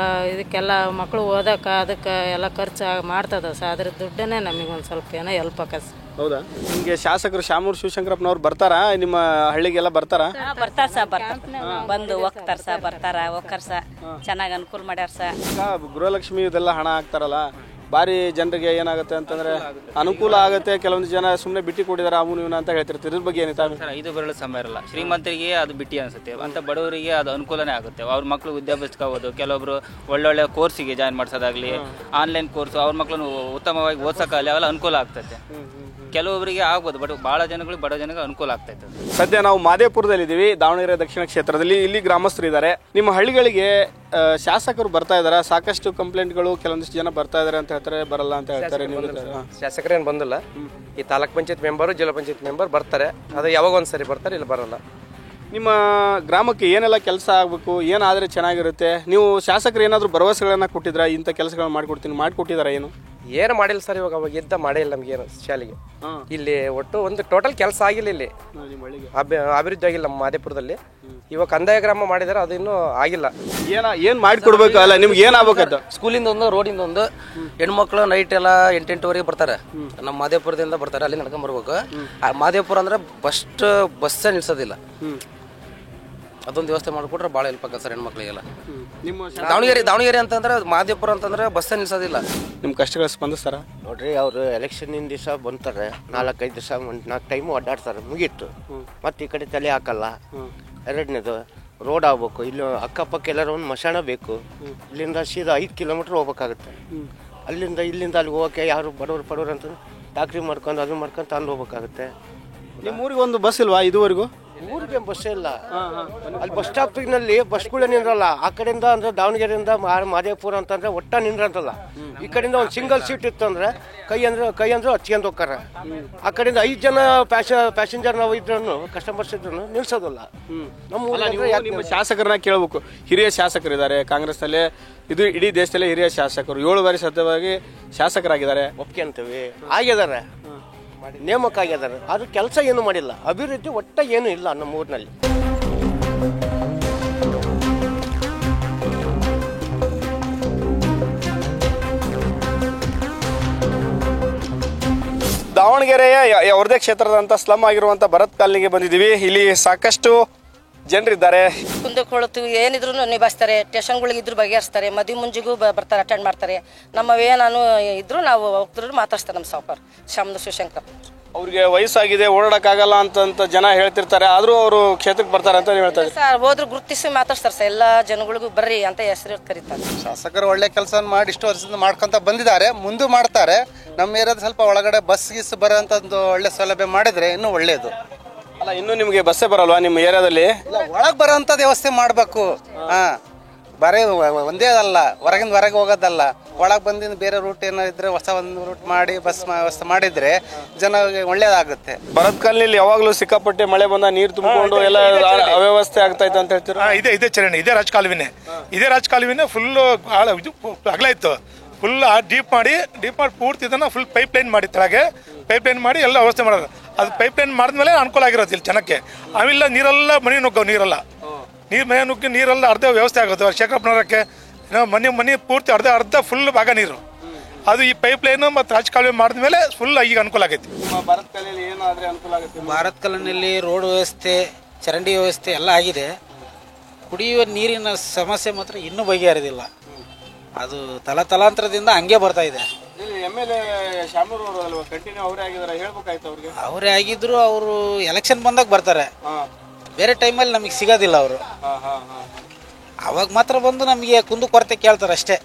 ಇದಕ್ಕೆಲ್ಲ ಮಕ್ಕಳು ಓದಕ್ಕೆ ಅದಕ್ಕೆ ಎಲ್ಲ ಖರ್ಚು ಮಾಡ್ತದ ಸರ್. ಅದ್ರ ದುಡ್ಡನ್ನೇ ನಮಗೆ ಒಂದು ಸ್ವಲ್ಪ ಏನೋ ಹೆಲ್ಪ್ ಆಕತ್ ಸರ್. ಹೌದಾ? ನಿಮಗೆ ಶಾಸಕರು ಶಾಮೂರು ಶಿವಶಂಕರಪ್ಪನವ್ರು ಬರ್ತಾರಾ ನಿಮ್ಮ ಹಳ್ಳಿಗೆಲ್ಲ ಬರ್ತಾರಾ? ಬರ್ತಾರ ಸರ್, ಬಂದು ಹೋಗ್ತಾರ ಸರ್, ಬರ್ತಾರ ಹೋಗ್ತಾರ ಸರ್. ಚೆನ್ನಾಗಿ ಅನುಕೂಲ ಮಾಡ್ಯಾರ ಸರ್. ಗೃಹಲಕ್ಷ್ಮಿ ಇದೆಲ್ಲ ಹಣ ಹಾಕ್ತಾರಲ್ಲ, ಭಾರಿ ಜನರಿಗೆ ಏನಾಗುತ್ತೆ ಅಂತಂದ್ರೆ ಅನುಕೂಲ ಆಗುತ್ತೆ. ಕೆಲವೊಂದು ಜನ ಸುಮ್ಮನೆ ಬಿಟ್ಟು ಕೊಟ್ಟಿದ್ದಾರೆ ಅವನು ಇವನು ಅಂತ ಹೇಳ್ತಿರ್ತಾರೆ. ಇದ್ರ ಬಗ್ಗೆ ಏನಿದೆ? 5 ಬರಲು ಸಮಯ ಇರಲ್ಲ. ಶ್ರೀಮಂತರಿಗೆ ಅದು ಬಿಟ್ಟಿ ಅನ್ಸುತ್ತೆ, ಅಂತ ಬಡವರಿಗೆ ಅದು ಅನುಕೂಲನೇ ಆಗುತ್ತೆ. ಅವ್ರ ಮಕ್ಕಳು ವಿದ್ಯಾಭ್ಯಾಸಕ್ಕಾಗೋದು, ಕೆಲವೊಬ್ರು ಒಳ್ಳೊಳ್ಳೆ ಕೋರ್ಸಿಗೆ ಜಾಯಿನ್ ಮಾಡಿಸೋದಾಗ್ಲಿ, ಆನ್ಲೈನ್ ಕೋರ್ಸ್ ಅವ್ರ ಮಕ್ಕಳನ್ನು ಉತ್ತಮವಾಗಿ ಓದ್ಸೋಕ್ಕಾಗಲಿ, ಅವೆಲ್ಲ ಅನುಕೂಲ ಆಗ್ತೈತೆ. ಕೆಲವೊಬ್ಬರಿಗೆ ಆಗ್ಬೋದು, ಬಟ್ ಭಾಳ ಜನಗಳಿಗೆ ಬಡ ಜನಕ್ಕೆ ಅನುಕೂಲ ಆಗ್ತೈತೆ. ಸದ್ಯ ನಾವು ಮಾದೇಪುರದಲ್ಲಿದ್ದೀವಿ, ದಾವಣಗೆರೆ ದಕ್ಷಿಣ ಕ್ಷೇತ್ರದಲ್ಲಿ. ಇಲ್ಲಿ ಗ್ರಾಮಸ್ಥರು ಇದ್ದಾರೆ. ನಿಮ್ಮ ಹಳ್ಳಿಗಳಿಗೆ ಶಾಸಕರು ಬರ್ತಾ ಇದಾರೆ? ಸಾಕಷ್ಟು ಕಂಪ್ಲೇಂಟ್ಗಳು ಕೆಲವೊಂದಿಷ್ಟು ಜನ ಬರ್ತಾ ಇದಾರೆ ಅಂತ ಹೇಳ್ತಾರೆ, ಬರಲ್ಲ ಅಂತ ಹೇಳ್ತಾರೆ. ಶಾಸಕರೇನು ಬಂದಿಲ್ಲ. ಈ ತಾಲೂಕ್ ಪಂಚಾಯತ್ ಮೆಂಬರು, ಜಿಲ್ಲಾ ಪಂಚಾಯತ್ ಮೆಂಬರ್ ಬರ್ತಾರೆ. ಅದು ಯಾವಾಗ ಒಂದ್ಸರಿ ಬರ್ತಾರೆ, ಇಲ್ಲಿ ಬರಲ್ಲ. ನಿಮ್ಮ ಗ್ರಾಮಕ್ಕೆ ಏನೆಲ್ಲ ಕೆಲಸ ಆಗಬೇಕು, ಏನಾದರೆ ಚೆನ್ನಾಗಿರುತ್ತೆ? ನೀವು ಶಾಸಕರು ಏನಾದರೂ ಭರವಸೆಗಳನ್ನು ಕೊಟ್ಟಿದ್ರ? ಇಂಥ ಕೆಲಸಗಳನ್ನ ಮಾಡಿಕೊಟ್ಟಿದ್ದಾರೆ? ಏನು ಮಾಡಿಲ್ಲ ಸರ್. ಇವಾಗ ಅವಾಗ ಇದ್ದ ಮಾಡೇ ಇಲ್ಲ ನಮಗೇನು ಶಾಲೆಗೆ. ಇಲ್ಲಿ ಒಟ್ಟು ಒಂದು ಟೋಟಲ್ ಕೆಲಸ ಆಗಿಲ್ಲ. ಇಲ್ಲಿ ಅಭಿವೃದ್ಧಿ ಆಗಿಲ್ಲ ನಮ್ಮ ಮಾದೇಪುರದಲ್ಲಿ. ಇವಾಗ ಕಂದಾಯ ಗ್ರಾಮ ಮಾಡಿದಾರೆ, ಅದು ಇನ್ನೂ ಆಗಿಲ್ಲ. ಏನು ಮಾಡಿಕೊಡ್ಬೇಕು? ಅಲ್ಲ ನಿಮ್ಗೆ ಏನಾಗಬೇಕಂತ? ಸ್ಕೂಲಿಂದ ಒಂದು, ರೋಡಿಂದ ಒಂದು. ಹೆಣ್ಮಕ್ಳು ನೈಟ್ ಎಲ್ಲ 8-8ವರೆಗೆ ಬರ್ತಾರೆ. ನಮ್ಮ ಮಾದೇಪುರದಿಂದ ಬರ್ತಾರೆ, ಅಲ್ಲಿ ನಡ್ಕೊಂಡ್ ಬರ್ಬೇಕು. ಮಾದೇಪುರ ಅಂದ್ರೆ ಬಸ್ಸೇ ನಿಲ್ಸೋದಿಲ್ಲ. ಅದೊಂದು ವ್ಯವಸ್ಥೆ ಮಾಡಿಕೊಟ್ರೆ ಭಾಳ ಹೆಲ್ಪ್ ಆಗತ್ತೆ ಸರ್ ಹೆಣ್ಮಕ್ಳಿಗೆಲ್ಲ. ದಾವಣಗೆರೆ ಅಂತಂದ್ರೆ, ಮಾದೇಪುರ ಅಂತಂದ್ರೆ ಬಸ್ಸೇ ನಿಲ್ಸೋದಿಲ್ಲ. ನಿಮ್ಮ ಕಷ್ಟಗಳು ಸ್ಪಂದಿಸ್ತಾರ? ನೋಡ್ರಿ, ಅವರು ಎಲೆಕ್ಷನಿನ ದಿವಸ ಬಂತಾರೆ, 4-5 ದಿವಸ 4 ಟೈಮು ಅಡ್ಡಾಡ್ತಾರೆ, ಮುಗೀತು. ಮತ್ತೆ ಈ ಕಡೆ ತಲೆ ಹಾಕಲ್ಲ. ಎರಡನೇದು ರೋಡ್ ಆಗ್ಬೇಕು. ಇಲ್ಲಿ ಅಕ್ಕಪಕ್ಕ ಎಲ್ಲರೂ ಒಂದು ಮಶಾಣ ಬೇಕು. ಇಲ್ಲಿಂದ ಸೀದಾ 5 ಕಿಲೋಮೀಟ್ರ್ ಹೋಗ್ಬೇಕಾಗುತ್ತೆ. ಇಲ್ಲಿಂದ ಅಲ್ಲಿ ಹೋಗೋಕೆ ಯಾರು ಬಡವ್ರು ಅಂತ ಟ್ಯಾಕ್ರಿ ಮಾಡ್ಕೊಂಡು ಅದು ಮಾಡ್ಕೊಂಡು ತಂದು ಹೋಗ್ಬೇಕಾಗುತ್ತೆ. ನಿಮ್ಮ ಊರಿಗೆ ಒಂದು ಬಸ್ ಇಲ್ವಾ ಇದುವರೆಗೂ? ಊರಿಗೆ ಬಸ್ಸೇ ಇಲ್ಲ. ಅಲ್ಲಿ ಬಸ್ ಸ್ಟಾಪಿನಲ್ಲಿ ಬಸ್ಗಳೇ ನಿಂದ್ರಲ್ಲ. ಆ ಕಡೆಯಿಂದ ಅಂದ್ರೆ ದಾವಣಗೆರೆಯಿಂದ ಮಾದೇಪುರ ಅಂತಂದ್ರೆ ಒಟ್ಟ ನಿಂದ್ರಂತಲ್ಲ. ಈ ಕಡೆಯಿಂದ ಒಂದು ಸಿಂಗಲ್ ಸೀಟ್ ಇತ್ತು ಅಂದ್ರೆ ಕೈ ಅಂದ್ರೆ ಹಚ್ಕೊಂಡು ಹೋಗ್ತಾರೆ. ಆ ಕಡೆಯಿಂದ 5 ಜನ ಪ್ಯಾಸೆಂಜರ್ ನಾವು ಇದ್ರು, ಕಸ್ಟಮರ್ಸ್ ಇದ್ರು ನಿಲ್ಸೋದಿಲ್ಲ. ನಿಮ್ಮ ಶಾಸಕರನ್ನ ಕೇಳಬೇಕು. ಹಿರಿಯ ಶಾಸಕರಿದ್ದಾರೆ ಕಾಂಗ್ರೆಸ್ನಲ್ಲೇ, ಇದು ಇಡೀ ದೇಶದಲ್ಲೇ ಹಿರಿಯ ಶಾಸಕರು. 7 ಬಾರಿ ಸತತವಾಗಿ ಶಾಸಕರಾಗಿದ್ದಾರೆ. ಒಪ್ಪಿಗೆ ಅಂತೀವಿ, ಆಗಿದ್ದಾರೆ, ನೇಮಕ ಆಗಿದ್ದಾರೆ. ಆದ್ರೆ ಕೆಲಸ ಏನು ಮಾಡಿಲ್ಲ. ಅಭಿವೃದ್ಧಿ ಒಟ್ಟ ಏನು ಇಲ್ಲ ನಮ್ಮ ಊರಿನಲ್ಲಿ. ದಾವಣಗೆರೆಯ ಅವ್ರದೇ ಕ್ಷೇತ್ರದಂಥ ಸ್ಲಮ್ ಆಗಿರುವಂಥ ಭರತ್ ಕಾಲನಿಗೆ ಬಂದಿದ್ದೀವಿ. ಇಲ್ಲಿ ಸಾಕಷ್ಟು ಜನರಿದ್ದಾರೆ. ಕುಂದಕೊಳತು ಏನಿದ್ರು ನಿಭಾಯಿಸ್ತಾರೆ, ಸ್ಟೇಷನ್ಗಳಿಗೆ ಇದ್ರು ಬಗೆಹರಿಸ್ತಾರೆ, ಮದುವೆ ಮುಂಜಿಗೂ ಬರ್ತಾರೆ, ಅಟೆಂಡ್ ಮಾಡ್ತಾರೆ. ನಮ್ಮವೇ ನಾನು ಇದ್ರು ನಾವು ಹೋಗ್ತಿದ್ರು ಮಾತಾಡ್ತಾರೆ ನಮ್ಮ ಸಾವುಕಾರ ಶಾಮನೂರು ಶಿವಶಂಕರ್. ಅವ್ರಿಗೆ ವಯಸ್ಸಾಗಿದೆ, ಓಡಾಡಕ್ಕಾಗಲ್ಲ ಅಂತ ಜನ ಹೇಳ್ತಿರ್ತಾರೆ, ಆದರೂ ಅವರು ಕ್ಷೇತ್ರಕ್ಕೆ ಬರ್ತಾರೆ ಅಂತ ಹೇಳ್ತಾರೆ. ಸರ್ ಹೋದ್ರು ಗುರುತಿಸಿ ಮಾತಾಡ್ತಾರೆ ಸರ್, ಎಲ್ಲ ಜನಗಳಿಗೂ ಬರ್ರಿ ಅಂತ ಹೆಸರು ಕರೀತಾರೆ. ಶಾಸಕರು ಒಳ್ಳೆ ಕೆಲಸ ಮಾಡಿ ಇಷ್ಟು ವರ್ಷದಿಂದ ಮಾಡ್ಕೊಂತ ಬಂದಿದ್ದಾರೆ, ಮುಂದೆ ಮಾಡ್ತಾರೆ. ನಮ್ಮ ಏರಿಯಾದ ಸ್ವಲ್ಪ ಒಳಗಡೆ ಬಸ್ ಗಿಸ್ ಬರೋಂಥದ್ದು ಒಳ್ಳೆ ಸೌಲಭ್ಯ ಮಾಡಿದ್ರೆ ಇನ್ನೂ ಒಳ್ಳೇದು. ಅಲ್ಲ, ಇನ್ನೂ ನಿಮಗೆ ಬಸ್ಸೇ ಬರಲ್ವಾ ನಿಮ್ಮ ಏರಿಯಾದಲ್ಲಿ? ಒಳಗೆ ಬರೋಂಥದ್ದು ವ್ಯವಸ್ಥೆ ಮಾಡಬೇಕು. ಹಾಂ, ಬರೀ ಒಂದೇ ಅಲ್ಲ, ಹೊರಗಿಂದ ಹೊರಗೆ ಹೋಗೋದಲ್ಲ, ಒಳಗೆ ಬಂದಿಂದ ಬೇರೆ ರೂಟ್ ಏನೋ ಇದ್ರೆ ಹೊಸ ಒಂದು ರೂಟ್ ಮಾಡಿ ಬಸ್ ವ್ಯವಸ್ಥೆ ಮಾಡಿದ್ರೆ ಜನರಿಗೆ ಒಳ್ಳೇದಾಗುತ್ತೆ. ಭರತ್ ಕಾಲನಿಲಿ ಯಾವಾಗಲೂ ಸಿಕ್ಕಾಪಟ್ಟೆ ಮಳೆ ಬಂದ ನೀರು ತುಂಬಿಕೊಂಡು ಎಲ್ಲ ಅವ್ಯವಸ್ಥೆ ಆಗ್ತೈತೆ ಅಂತ ಹೇಳ್ತೀರಾ? ಇದೇ ಚರಂಡಿ, ಇದೇ ರಾಜಕಾಲುವೆನೇ ಫುಲ್ ಇದು ಅಗಲ ಇತ್ತು. ಫುಲ್ ಡೀಪ್ ಮಾಡಿ ಪೂರ್ತಿ ಇದನ್ನ ಫುಲ್ ಪೈಪ್ ಲೈನ್ ಮಾಡಿ, ಕೆಳಗೆ ಪೈಪ್ ಲೈನ್ ಮಾಡಿ ಎಲ್ಲ ವ್ಯವಸ್ಥೆ ಮಾಡೋದು. ಅದು ಪೈಪ್ ಲೈನ್ ಮಾಡಿದ್ಮೇಲೆ ಅನುಕೂಲ ಆಗಿರೋದು ಇಲ್ಲಿ ಜನಕ್ಕೆ. ಅವೆಲ್ಲ ನೀರೆಲ್ಲ ಮನೆ ನುಗ್ಗವು, ಮನೆ ನುಗ್ಗಿ ನೀರೆಲ್ಲ ಅರ್ಧ ವ್ಯವಸ್ಥೆ ಆಗುತ್ತೆ. ಶೇಖರಪ್ಪನವರಕ್ಕೆ ಮನೆ ಪೂರ್ತಿ ಅರ್ಧ ಫುಲ್ ಭಾಗ ನೀರು. ಅದು ಈ ಪೈಪ್ ಲೈನ್ ಮತ್ತು ರಾಜಕಾಲುವೆ ಮಾಡಿದ್ಮೇಲೆ ಫುಲ್ ಈಗ ಅನುಕೂಲ ಆಗೈತಿ. ಭರತ್ ಕಾಲನಿಯಲ್ಲಿ ಏನಾದ್ರೆ ಅನುಕೂಲ ಆಗುತ್ತೆ? ಭಾರತ್ ಕಾಲನಿಯಲ್ಲಿ ರೋಡ್ ವ್ಯವಸ್ಥೆ, ಚರಂಡಿ ವ್ಯವಸ್ಥೆ ಎಲ್ಲ ಆಗಿದೆ. ಕುಡಿಯುವ ನೀರಿನ ಸಮಸ್ಯೆ ಮಾತ್ರ ಇನ್ನೂ ಬಗೆಹರಿದಿಲ್ಲ. ಅದು ತಲಾಂತರದಿಂದ ಹಂಗೆ ಬರ್ತಾ ಇದೆ. MLA ಶಾಮನೂರು ಅವರು ಅಲ್ವಾ, ಕಂಟಿನ್ಯೂ ಅವರೇ ಆಗಿದ್ದಾರೆ, ಹೇಳ್ಬೇಕಾಯ್ತು ಅವ್ರಿಗೆ. ಅವರೇ ಆಗಿದ್ರು, ಅವರು ಎಲೆಕ್ಷನ್ ಬಂದಾಗ ಬರ್ತಾರೆ, ಬೇರೆ ಟೈಮಲ್ಲಿ ನಮಗೆ ಸಿಗೋದಿಲ್ಲ ಅವರು. ಅವಾಗ ಮಾತ್ರ ಬಂದು ನಮಗೆ ಕುಂದು ಕೊರತೆ ಕೇಳ್ತಾರೆ ಅಷ್ಟೇ.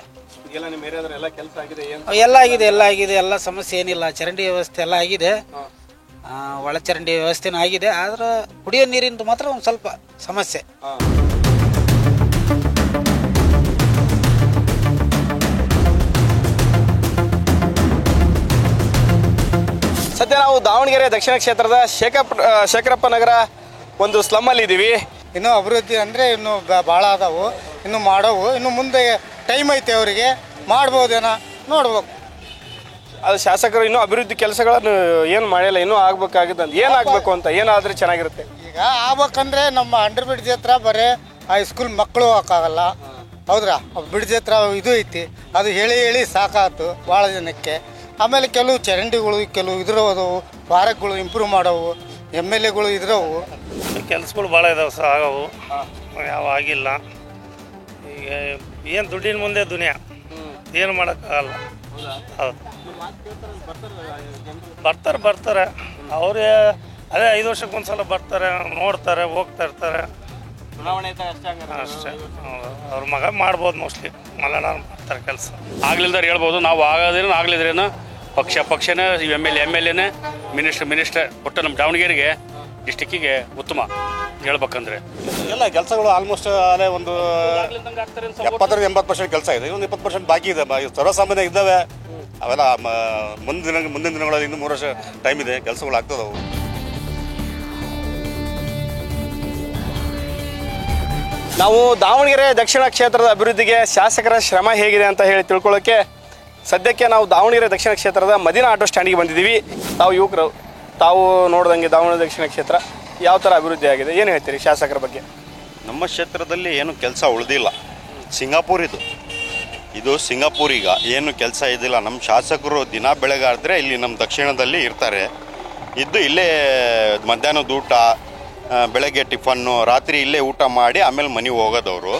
ನಿಮ್ಮ ಏರಿಯಾದಲ್ಲಿ ಎಲ್ಲ ಕೆಲಸ ಆಗಿದೆ? ಎಲ್ಲ ಆಗಿದೆ, ಎಲ್ಲ ಸಮಸ್ಯೆ ಏನಿಲ್ಲ. ಚರಂಡಿ ವ್ಯವಸ್ಥೆ ಎಲ್ಲ ಆಗಿದೆ, ಒಳಚರಂಡಿ ವ್ಯವಸ್ಥೆನೂ ಆಗಿದೆ. ಆದ್ರೆ ಕುಡಿಯೋ ನೀರಿಂದು ಮಾತ್ರ ಒಂದು ಸ್ವಲ್ಪ ಸಮಸ್ಯೆ. ಸದ್ಯ ನಾವು ದಾವಣಗೆರೆ ದಕ್ಷಿಣ ಕ್ಷೇತ್ರದ ಶೇಖರಪ್ಪ ನಗರ ಒಂದು ಸ್ಲಮ್ಮಲ್ಲಿ ಇದ್ದೀವಿ. ಇನ್ನೂ ಅಭಿವೃದ್ಧಿ ಅಂದರೆ ಇನ್ನೂ ಭಾಳ ಅದಾವು, ಇನ್ನೂ ಮಾಡೋವು. ಇನ್ನು ಮುಂದೆ ಟೈಮ್ ಐತೆ, ಅವರಿಗೆ ಮಾಡ್ಬೋದೇನೋ ನೋಡ್ಬೇಕು. ಅದು ಶಾಸಕರು ಇನ್ನೂ ಅಭಿವೃದ್ಧಿ ಕೆಲಸಗಳನ್ನು ಏನು ಮಾಡಿಲ್ಲ, ಇನ್ನೂ ಆಗ್ಬೇಕಾಗಿದೆ. ಏನಾಗಬೇಕು ಅಂತ, ಏನಾದರೆ ಚೆನ್ನಾಗಿರುತ್ತೆ? ಈಗ ಆಗ್ಬೇಕಂದ್ರೆ ನಮ್ಮ ಅಂಡರ್ ಬ್ರಿಡ್ಜ್ ಹತ್ರ ಬರೀ ಹೈಸ್ಕೂಲ್ ಮಕ್ಕಳು ಹೋಗೋಕ್ಕಾಗಲ್ಲ, ಹೌದ್ರಾ? ಬ್ರಿಡ್ಜ್ ಹತ್ರ ಇದು ಐತಿ, ಅದು ಹೇಳಿ ಸಾಕಾಯ್ತು ಭಾಳ ಜನಕ್ಕೆ. ಆಮೇಲೆ ಕೆಲವು ಚರಂಡಿಗಳು, ಕೆಲವು ಇದ್ರವು ಪಾರ್ಕ್ಗಳು ಇಂಪ್ರೂವ್ ಮಾಡೋವು, MLAಗಳು ಇದ್ರವು. ಕೆಲಸಗಳು ಭಾಳ ಇದಾವೆ ಸಹ, ಆಗವು ಯಾವ ಆಗಿಲ್ಲ. ಈಗ ಏನು ದುಡ್ಡಿನ ಮುಂದೆ ದುನಿಯಾ, ಏನು ಮಾಡೋಕ್ಕಾಗಲ್ಲ. ಹೌದು, ಬರ್ತಾರೆ ಅವರೇ ಅದೇ 5 ವರ್ಷಕ್ಕೊಂದ್ಸಲ ಬರ್ತಾರೆ, ನೋಡ್ತಾರೆ, ಹೋಗ್ತಾ ಇರ್ತಾರೆ ಅಷ್ಟೇ. ಅವ್ರ ಮಗ ಮಾಡ್ಬೋದು, ಮೋಸ್ಟ್ಲಿ ಮಲ್ಲಣ್ಣ ಮಾಡ್ತಾರೆ ಕೆಲಸ. ಆಗ್ಲಿಲ್ದಾರೆ ಹೇಳ್ಬೋದು, ನಾವು ಆಗೋದೇನು ಆಗ್ಲಿದ್ರೇನು ಪಕ್ಷನೇ MLAನೇ ಮಿನಿಸ್ಟರ್ ಒಟ್ಟು ನಮ್ಮ ದಾವಣಗೆರೆಗೆ ಡಿಸ್ಟಿಕ್ಕಿಗೆ ಉತ್ತಮ ಹೇಳ್ಬೇಕಂದ್ರೆ. ಎಲ್ಲ ಕೆಲಸಗಳು ಆಲ್ಮೋಸ್ಟ್ ಅಲ್ಲೇ ಒಂದು 70-80% ಕೆಲಸ ಇದೆ, ಒಂದು 20% ಬಾಕಿ ಇದೆ. ಸರ್ವಸಾಮಾನ್ಯ ಇದ್ದಾವೆ ಅವೆಲ್ಲ. ಮುಂದಿನ ದಿನಗಳಲ್ಲಿ ಇನ್ನೂ 3 ವರ್ಷ ಟೈಮ್ ಇದೆ, ಕೆಲಸಗಳು ಆಗ್ತದವು. ನಾವು ದಾವಣಗೆರೆ ದಕ್ಷಿಣ ಕ್ಷೇತ್ರದ ಅಭಿವೃದ್ಧಿಗೆ ಶಾಸಕರ ಶ್ರಮ ಹೇಗಿದೆ ಅಂತ ಹೇಳಿ ತಿಳ್ಕೊಳ್ಳೋಕ್ಕೆ ಸದ್ಯಕ್ಕೆ ನಾವು ದಾವಣಗೆರೆ ದಕ್ಷಿಣ ಕ್ಷೇತ್ರದ ಮದಿನಾ ಆಟೋ ಸ್ಟ್ಯಾಂಡಿಗೆ ಬಂದಿದ್ದೀವಿ. ತಾವು ಯುವಕರು, ತಾವು ನೋಡ್ದಂಗೆ ದಾವಣಗೆರೆ ದಕ್ಷಿಣ ಕ್ಷೇತ್ರ ಯಾವ ಥರ ಅಭಿವೃದ್ಧಿ ಆಗಿದೆ, ಏನು ಹೇಳ್ತೀರಿ ಶಾಸಕರ ಬಗ್ಗೆ? ನಮ್ಮ ಕ್ಷೇತ್ರದಲ್ಲಿ ಏನು ಕೆಲಸ ಉಳಿದಿಲ್ಲ. ಸಿಂಗಾಪುರ್ ಇದು ಸಿಂಗಾಪುರ್. ಈಗ ಏನು ಕೆಲಸ ಇದಿಲ್ಲ. ನಮ್ಮ ಶಾಸಕರು ದಿನ ಬೆಳಗಾದ್ರೆ ಇಲ್ಲಿ ನಮ್ಮ ದಕ್ಷಿಣದಲ್ಲಿ ಇರ್ತಾರೆ, ಇಲ್ಲೇ ಮಧ್ಯಾಹ್ನದ ಊಟ, ಬೆಳಗ್ಗೆ ಟಿಫನ್ನು, ರಾತ್ರಿ ಇಲ್ಲೇ ಊಟ ಮಾಡಿ ಆಮೇಲೆ ಮನೆಗೆ ಹೋಗೋದವರು.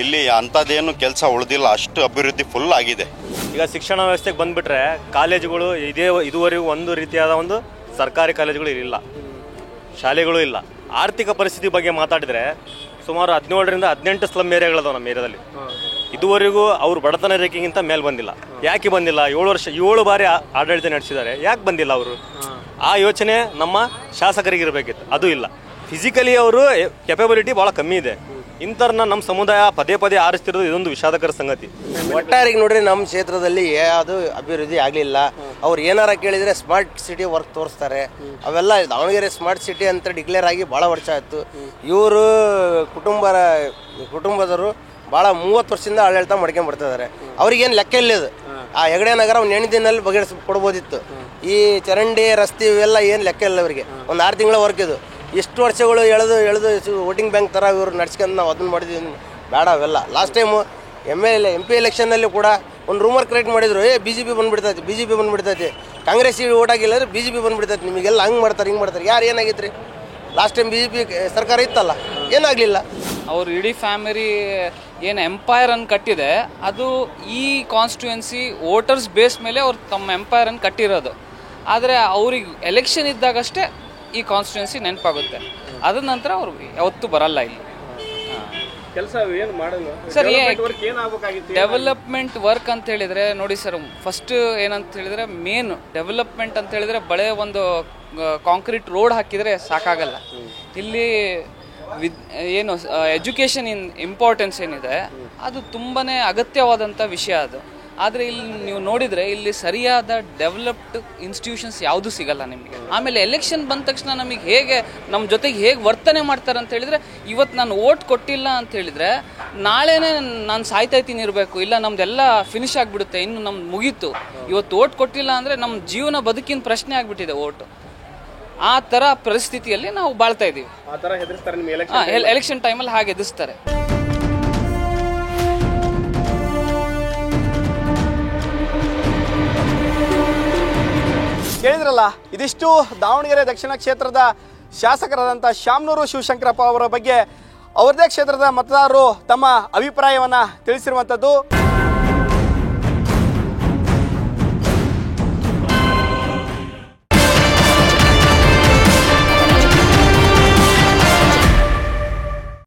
ಇಲ್ಲಿ ಅಂಥದ್ದೇನು ಕೆಲಸ ಉಳಿದಿಲ್ಲ, ಅಷ್ಟು ಅಭಿವೃದ್ಧಿ ಫುಲ್ ಆಗಿದೆ. ಈಗ ಶಿಕ್ಷಣ ವ್ಯವಸ್ಥೆಗೆ ಬಂದುಬಿಟ್ರೆ ಕಾಲೇಜುಗಳು ಇದುವರೆಗೂ ಒಂದು ರೀತಿಯಾದ ಒಂದು ಸರ್ಕಾರಿ ಕಾಲೇಜುಗಳು ಇಲ್ಲ, ಶಾಲೆಗಳು ಇಲ್ಲ. ಆರ್ಥಿಕ ಪರಿಸ್ಥಿತಿ ಬಗ್ಗೆ ಮಾತಾಡಿದರೆ ಸುಮಾರು 17-18 ಸ್ಲಮ್ ಏರಿಯಾಗಳದಾವೆ ನಮ್ಮ ಏರಿಯಾದಲ್ಲಿ. ಇದುವರೆಗೂ ಅವರು ಬಡತನ ರೇಖೆಗಿಂತ ಮೇಲೆ ಬಂದಿಲ್ಲ. ಯಾಕೆ ಬಂದಿಲ್ಲ? 7 ಬಾರಿ ಆಡಳಿತ ನಡೆಸಿದ್ದಾರೆ, ಯಾಕೆ ಬಂದಿಲ್ಲ ಅವರು? ಆ ಯೋಚನೆ ನಮ್ಮ ಶಾಸಕರಿಗೆ ಇರಬೇಕಿತ್ತು, ಅದು ಇಲ್ಲ. ಫಿಸಿಕಲಿ ಅವರು ಕೆಪಬಿಲಿಟಿ ಭಾಳ ಕಮ್ಮಿ ಇದೆ. ಇಂಥವ್ರನ್ನ ನಮ್ಮ ಸಮುದಾಯ ಪದೇ ಆರಿಸ್ತಿರೋದು ಇದೊಂದು ವಿಷಾದಕರ ಸಂಗತಿ. ಒಟ್ಟಾರೆಗೆ ನೋಡ್ರಿ ನಮ್ಮ ಕ್ಷೇತ್ರದಲ್ಲಿ ಯಾವುದು ಅಭಿವೃದ್ಧಿ ಆಗಲಿಲ್ಲ. ಅವ್ರು ಏನಾರ ಕೇಳಿದರೆ ಸ್ಮಾರ್ಟ್ ಸಿಟಿ ವರ್ಕ್ ತೋರಿಸ್ತಾರೆ. ಅವೆಲ್ಲ ದಾವಣಗೆರೆ ಸ್ಮಾರ್ಟ್ ಸಿಟಿ ಅಂತ ಡಿಕ್ಲೇರ್ ಆಗಿ ಭಾಳ ವರ್ಷ ಆಯಿತು. ಇವರು ಕುಟುಂಬದವರು ಭಾಳ 30 ವರ್ಷದಿಂದ ಆಡಳಿತ ಮಾಡ್ಕೊಂಡ್ಬರ್ತಿದ್ದಾರೆ. ಅವ್ರಿಗೇನು ಲೆಕ್ಕ ಇಲ್ಲದು. ಆ ಹೆಗಡೆ ನಗರ ಒಂದು 8 ದಿನದಲ್ಲಿ ಬಗೆಹರಿಸಿ ಕೊಡ್ಬೋದಿತ್ತು. ಈ ಚರಂಡಿ ರಸ್ತೆ ಇವೆಲ್ಲ ಏನು ಲೆಕ್ಕ ಇಲ್ಲ ಅವರಿಗೆ. ಒಂದು 6 ತಿಂಗಳ ವರ್ಕ್ ಇದು. ಇಷ್ಟು ವರ್ಷಗಳು ಎಳೆದು ವೋಟಿಂಗ್ ಬ್ಯಾಂಕ್ ಥರ ಇವರು ನಡ್ಸ್ಕೊಂಡು ನಾವು ಅದನ್ನು ಮಾಡಿದ್ವಿ. ಬೇಡ ಅವೆಲ್ಲ. ಲಾಸ್ಟ್ ಟೈಮು MP ಎಲೆಕ್ಷನ್ನಲ್ಲಿ ಕೂಡ ಒಂದು ರೂಮರ್ ಕ್ರಿಯೇಟ್ ಮಾಡಿದ್ರು, BJP ಬಂದ್ಬಿಡ್ತೈತಿ, BJP ಬಂದ್ಬಿಡ್ತೈತಿ, ಕಾಂಗ್ರೆಸ್ ಓಟ್ ಆಗಿಲ್ಲ ಅಂದ್ರೆ BJP ಬಂದ್ಬಿಡ್ತೈತಿ, ನಿಮಗೆಲ್ಲ ಹಂಗೆ ಮಾಡ್ತಾರೆ ಹಿಂಗೆ ಮಾಡ್ತಾರೆ. ಯಾರು ಏನಾಗೈತೆ ರೀ? ಲಾಸ್ಟ್ ಟೈಮ್ BJP ಸರ್ಕಾರ ಇತ್ತಲ್ಲ, ಏನಾಗಲಿಲ್ಲ. ಅವ್ರು ಇಡೀ ಫ್ಯಾಮಿಲಿ ಏನು ಎಂಪೈರನ್ನು ಕಟ್ಟಿದೆ ಅದು ಈ ಕಾನ್ಸ್ಟಿಟ್ಯೂನ್ಸಿ ವೋಟರ್ಸ್ ಬೇಸ್ ಮೇಲೆ ಅವ್ರು ತಮ್ಮ ಎಂಪೈರನ್ನು ಕಟ್ಟಿರೋದು. ಆದರೆ ಅವ್ರಿಗೆ ಎಲೆಕ್ಷನ್ ಇದ್ದಾಗಷ್ಟೇ ಈ ಕಾನ್ಸ್ಟಿಟ್ಯೂನ್ಸಿ ನೆನಪಾಗುತ್ತೆ. ಅದ ನಂತರ ಅವ್ರು ಯಾವತ್ತೂ ಬರಲ್ಲ ಇಲ್ಲಿ. ಕೆಲಸ ಏನು ಮಾಡಲ್ಲ ಸರ್, ಏನಾಗಬೇಕಾಗಿತ್ತು? ಡೆವಲಪ್ಮೆಂಟ್ ವರ್ಕ್ ಅಂತ ಹೇಳಿದ್ರೆ ನೋಡಿ ಸರ್, ಫಸ್ಟ್ ಏನಂತ ಹೇಳಿದ್ರೆ ಮೇನ್ ಡೆವಲಪ್ಮೆಂಟ್ ಅಂತ ಹೇಳಿದ್ರೆ ಬಳೆ ಒಂದು ಕಾಂಕ್ರೀಟ್ ರೋಡ್ ಹಾಕಿದರೆ ಸಾಕಾಗಲ್ಲ. ಇಲ್ಲಿ ಏನು ಎಜುಕೇಷನ್ ಇಂಪಾರ್ಟೆನ್ಸ್ ಏನಿದೆ ಅದು ತುಂಬಾ ಅಗತ್ಯವಾದಂಥ ವಿಷಯ ಅದು. ಆದರೆ ಇಲ್ಲಿ ನೀವು ನೋಡಿದರೆ ಇಲ್ಲಿ ಸರಿಯಾದ ಡೆವಲಪ್ಡ್ ಇನ್ಸ್ಟಿಟ್ಯೂಷನ್ಸ್ ಯಾವುದೂ ಸಿಗಲ್ಲ ನಿಮಗೆ. ಆಮೇಲೆ ಎಲೆಕ್ಷನ್ ಬಂದ ತಕ್ಷಣ ನಮಗೆ ಹೇಗೆ ನಮ್ಮ ಜೊತೆಗೆ ಹೇಗೆ ವರ್ತನೆ ಮಾಡ್ತಾರೆ ಅಂತ ಹೇಳಿದರೆ, ಇವತ್ತು ನಾನು ಓಟ್ ಕೊಟ್ಟಿಲ್ಲ ಅಂತ ಹೇಳಿದರೆ ನಾಳೆನೇ ನಾನು ಸಾಯ್ತಾಯ್ತೀನಿ ಇರಬೇಕು, ಇಲ್ಲ ನಮ್ದೆಲ್ಲ ಫಿನಿಶ್ ಆಗಿಬಿಡುತ್ತೆ, ಇನ್ನು ನಮ್ದು ಮುಗೀತು. ಇವತ್ತು ಓಟ್ ಕೊಟ್ಟಿಲ್ಲ ಅಂದರೆ ನಮ್ಮ ಜೀವನ ಬದುಕಿನ ಪ್ರಶ್ನೆ ಆಗಿಬಿಟ್ಟಿದೆ ಓಟು. ಆ ಥರ ಪರಿಸ್ಥಿತಿಯಲ್ಲಿ ನಾವು ಬಾಳ್ತಾ ಇದ್ದೀವಿ. ಆ ಥರ ಹೆದರಿಸ್ತಾರೆ ನಿಮಗೆ ಎಲೆಕ್ಷನ್ ಟೈಮಲ್ಲಿ ಹಾಗೆ ಎದುರಿಸ್ತಾರೆ. ಕೇಳಿದ್ರಲ್ಲ, ಇದಿಷ್ಟು ದಾವಣಗೆರೆ ದಕ್ಷಿಣ ಕ್ಷೇತ್ರದ ಶಾಸಕರಾದಂಥ ಶಾಮನೂರು ಶಿವಶಂಕರಪ್ಪ ಅವರ ಬಗ್ಗೆ ಅವರದೇ ಕ್ಷೇತ್ರದ ಮತದಾರರು ತಮ್ಮ ಅಭಿಪ್ರಾಯವನ್ನು ತಿಳಿಸಿರುವಂಥದ್ದು.